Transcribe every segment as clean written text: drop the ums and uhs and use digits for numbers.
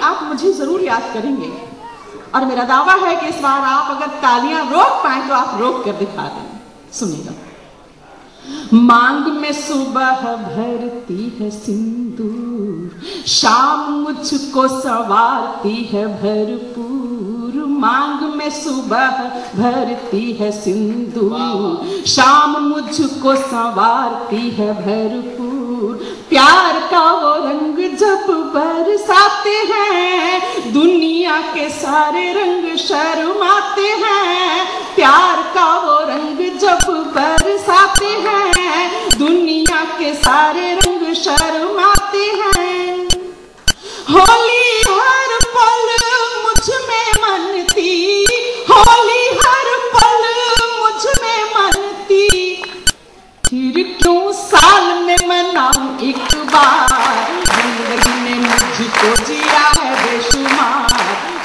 आप मुझे जरूर याद करेंगे। और मेरा दावा है कि इस बार आप अगर तालियां रोक पाए तो आप रोक कर दिखा दें। सुनिएगा। मांग में सुबह भरती है सिंदूर, शाम मुझको संवारती है भरपूर। मांग में सुबह भरती है सिंदूर, शाम मुझको संवारती है भरपूर। प्यार का वो रंग जब बरसाते हैं, दुनिया के सारे रंग शर्माते हैं। प्यार का वो रंग जब बरसाते हैं, दुनिया के सारे रंग शर्माते हैं। होली हर पल मुझ में मनती, होली हर पल मुझ में मनती। फिर क्यों साल में मनाऊं एक बार, जिंदगी ने मुझको जिया है बेशुमार।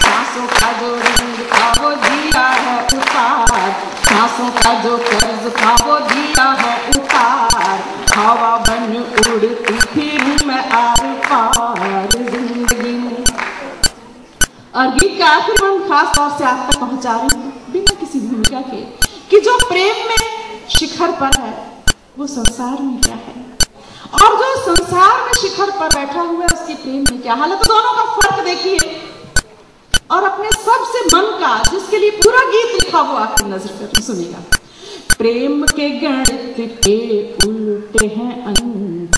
सांसों का जो रंग था वो दिया है उतार, सांसों का जो कर्ज था वो दिया है उतार। हवा बन उड़ती फिर मैं आर पार जिंदगी में। और गीत का आखिर हम खास तौर से आप तक पहुंचा रहे हैं बिना किसी भूमिका के, कि जो प्रेम में शिखर पर है वो संसार में क्या है, और जो संसार में शिखर पर बैठा हुआ है उसके प्रेम में क्या हाल है। तो दोनों का फर्क देखिए और अपने सबसे मन का, जिसके लिए पूरा गीत लिखा वो आपकी नजर कर सुनिएगा। प्रेम के गणित के उल्टे हैं अंक,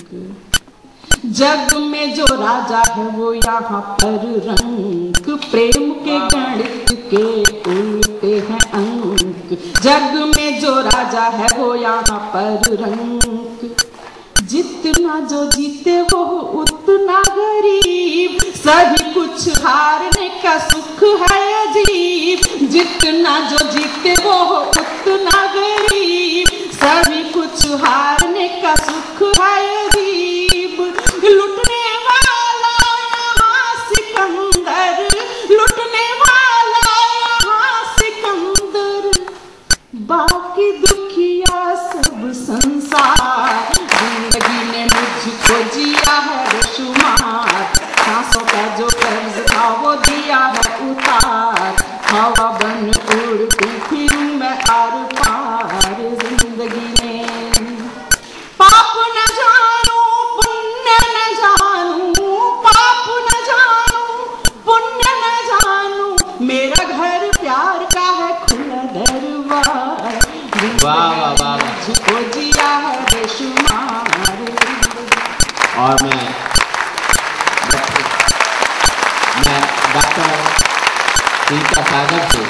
जग में जो राजा है वो यहाँ पर रंक। प्रेम के गणित के उल्टे हैं अंक, जग में जो राजा है वो यहाँ पर रंक। जितना जो जीते वो उतना गरीब, सभी कुछ हारने का सुख है अजीब। जितना जो जीते वो उतना गरीब, सभी कुछ हारने का सुख है अजीब। लुटने वाला यहाँ सिकंदर, लुटने वाला यहाँ सिकंदर, बाकी दुखिया सब संसार। जिंदगी ने मुझको जिया है बेशुमार, सांसों का जो कर्ज था वो दिया है उतार। हवा बन उड़ती फिर मैं आर पार जिंदगी में। पाप न जानू पुण्य न जानू, पाप न जानू पुण्य न जानू, मेरा घर प्यार का है खुला दरबार। मुझको जिया है बेशुमार। और मैं डॉक्टर सीता सागर से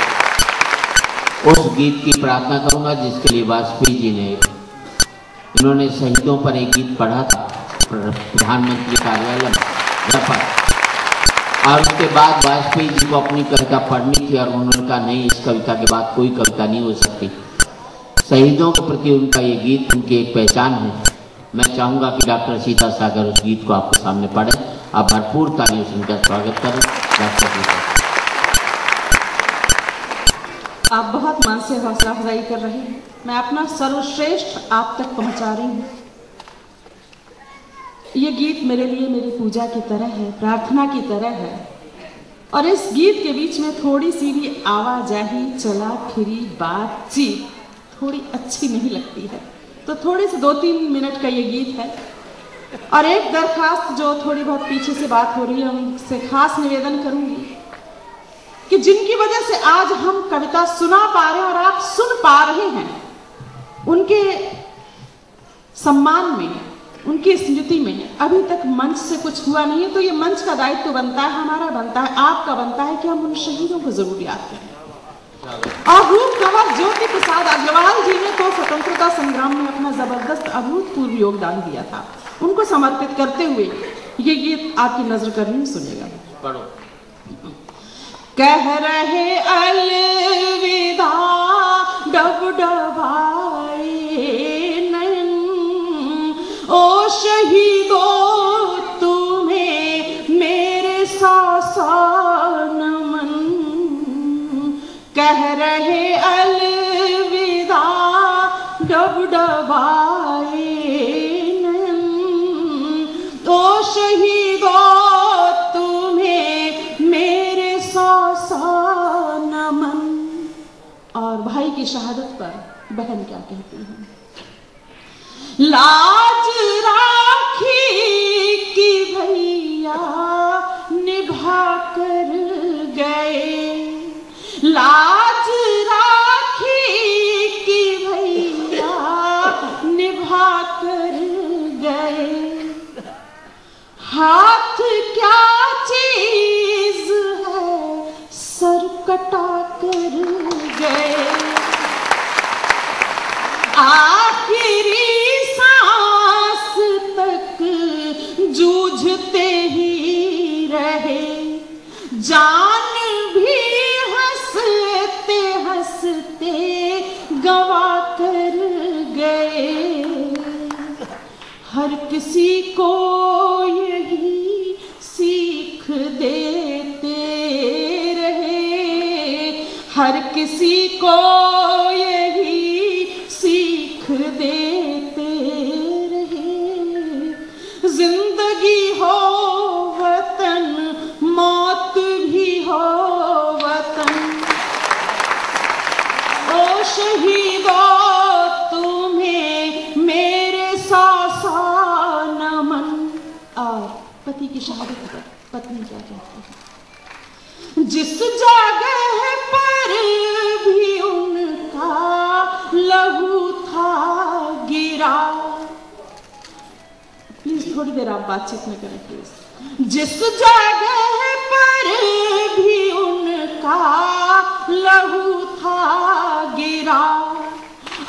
उस गीत की प्रार्थना करूंगा जिसके लिए वाजपेयी जी ने, इन्होंने शहीदों पर एक गीत पढ़ा था प्रधानमंत्री कार्यालय में, और उसके बाद वाजपेयी जी को अपनी कविता पढ़नी थी और उन्होंने कहा नहीं, इस कविता के बाद कोई कविता नहीं हो सकती। शहीदों के प्रति उनका ये गीत उनकी एक पहचान है। मैं चाहूंगा कि डॉक्टर सीता सागर उस गीत को आपके सामने पढ़े। आप भरपूर तालियों से उनका स्वागत करें। डॉक्टर सीता, आप बहुत मन से हौसला अफजाई कर रहे हैं। मैं अपना सर्वश्रेष्ठ आप तक पहुंचा रही हूँ। ये गीत मेरे लिए मेरी पूजा की तरह है, प्रार्थना की तरह है। और इस गीत के बीच में थोड़ी सी भी आवाजाही, चला फिरी बातचीत थोड़ी अच्छी नहीं लगती है। तो थोड़े से 2-3 मिनट का ये गीत है। और एक दरखास्त जो थोड़ी बहुत पीछे से बात हो रही है उनसे खास निवेदन करूंगी कि जिनकी वजह से आज हम कविता सुना पा रहे हैं और आप सुन पा रहे हैं, उनके सम्मान में, उनकी स्मृति में अभी तक मंच से कुछ हुआ नहीं है। तो ये मंच का दायित्व बनता है, हमारा बनता है, आपका बनता है कि हम उन शहीदों को जरूर याद करें। और रूप कंवर ज्योति प्रसाद अग्रवाल जी ने तो स्वतंत्रता संग्राम में अपना जबरदस्त अभूतपूर्व योगदान दिया था। उनको समर्पित करते हुए ये गीत आपकी नजर करनी सुनेगा। पढ़ो। कह रहे अलविदा डबडबाए नयन, ओ शहीदों तुम्हें मेरे सौ नमन। कह रहे अलविदा डबडबाए नयन, ओ शहीदों तुम्हें की शहादत पर बहन क्या कहती है। लाज राखी कि भैया निभा कर गए, लाज राखी कि भैया निभा कर गए, हाथ क्या चीज है सर कटा कर गए, आखिरी सांस तक जूझते ही रहे, जान भी हंसते हंसते गवा कर गए, हर किसी को यही सीख देते रहे, हर किसी को यही सीख देते रहे, जिंदगी हो वतन मौत भी हो वतन, ओ शहीदों तुम्हें मेरे सौ नमन। और पति की शहादत पर पत्नी क्या कहती है। जिस जगह पर भी उनका लहू था गिरा, प्लीज थोड़ी देर आप बातचीत में करें प्लीज। जिस जगह पर भी उनका लहू था गिरा,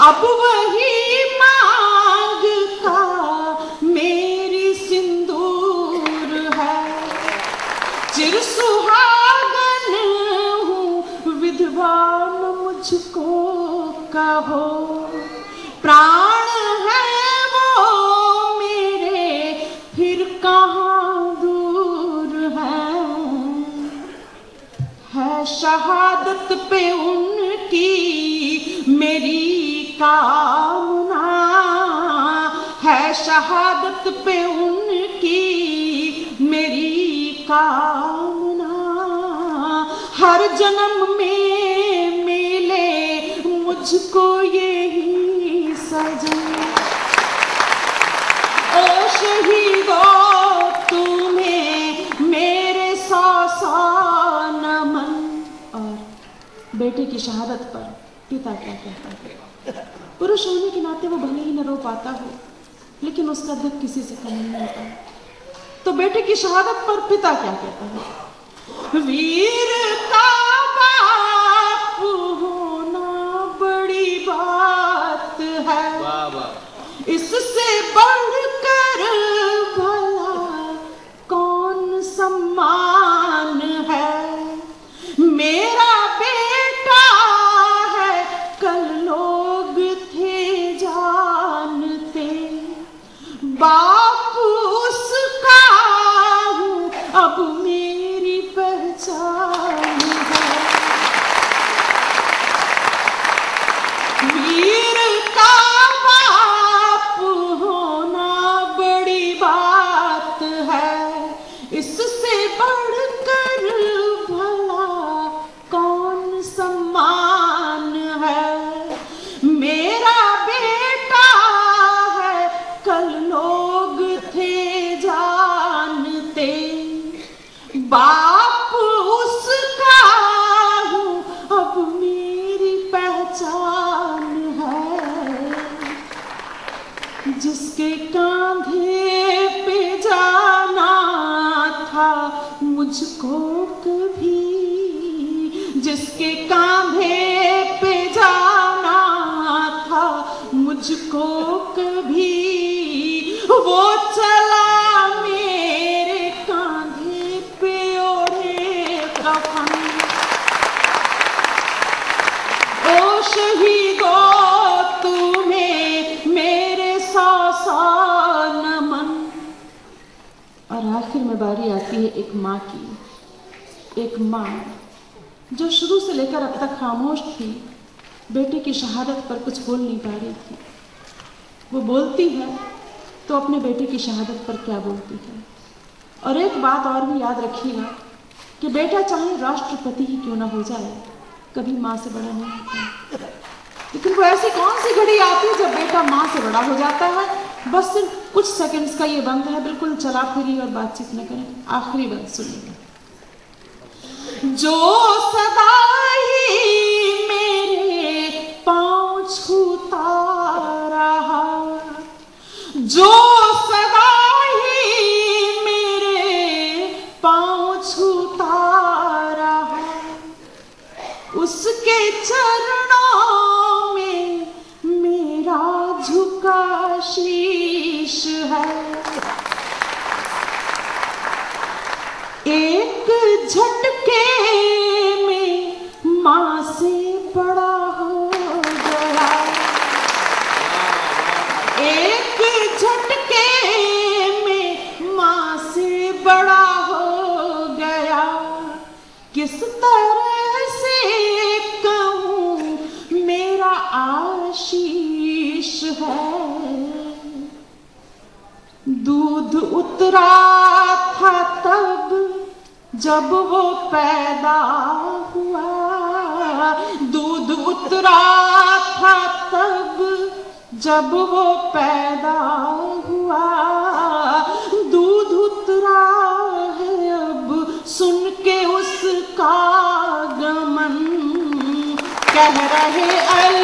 अब वही मांग का मेरी सिंदूर है, चिर सुहागन हूँ विधवा न मुझको कहो, प्राण है वो मेरे फिर कहाँ दूर है शहादत पे उनकी मेरी कामना, है शहादत पे उनकी मेरी कामना, हर जन्म में मिले मुझको यही सजन, ओ शहीदों तुम्हें मेरे सौ नमन। और बेटे की शहादत पर पिता क्या कहता है। पुरुष होने के नाते वो भले ही न रो पाता हो, लेकिन उसका दुख किसी से कम नहीं होता। तो बेटे की शहादत पर पिता क्या कहता है। वीर का बाप होना बड़ी बात है, इससे बढ़कर भला कौन सम्मान है, मेरा बेटा है कल लोग थे जानते, बाप उसका हूँ अब मेरी पहचान है, वीर का बाप होना बड़ी बात है, इससे बढ़कर भला कौन सम्मान है, मेरा बेटा है कल लोग थे जानते, बाप उसका हूँ अब मेरी पहचान है, जिसके कांधे पे जाना था मुझको कभी, जिसके कांधे पे जाना था मुझको कभी, वो चला मेरे कांधे पे ओढ़े कफन, ओ शहीदों तुम्हें मेरे सौ नमन। और आखिर में बारी आती है एक माँ की, एक माँ जो शुरू से लेकर अब तक खामोश थी, बेटे की शहादत पर कुछ बोल नहीं पा रही थी। वो बोलती है तो अपने बेटे की शहादत पर क्या बोलती है। और एक बात और भी याद रखिएगा कि बेटा चाहे राष्ट्रपति ही क्यों ना हो जाए, कभी माँ से बड़ा नहीं होता। लेकिन वो ऐसी कौन सी घड़ी आती है जब बेटा माँ से बड़ा हो जाता है, बस सिर्फ कुछ सेकंड्स का ये बंद है, बिल्कुल चला फिरी और बातचीत न करें। आखिरी बंद सुनिएगा। जो सदा ही मेरे पाँव छूता रहा, जो सदा ही मेरे पाँव छूता रहा, उसके चरणों में मेरा झुका शीश है। एक झटके में माँ से बड़ा हो गया, एक झटके में माँ से बड़ा हो गया। किस तरह से कहूँ मेरा आशीष है। दूध उतरा था तब जब वो पैदा हुआ, दूध उतरा था तब जब वो पैदा हुआ, दूध उतरा है अब सुन के उसका गमन, कह रहे अल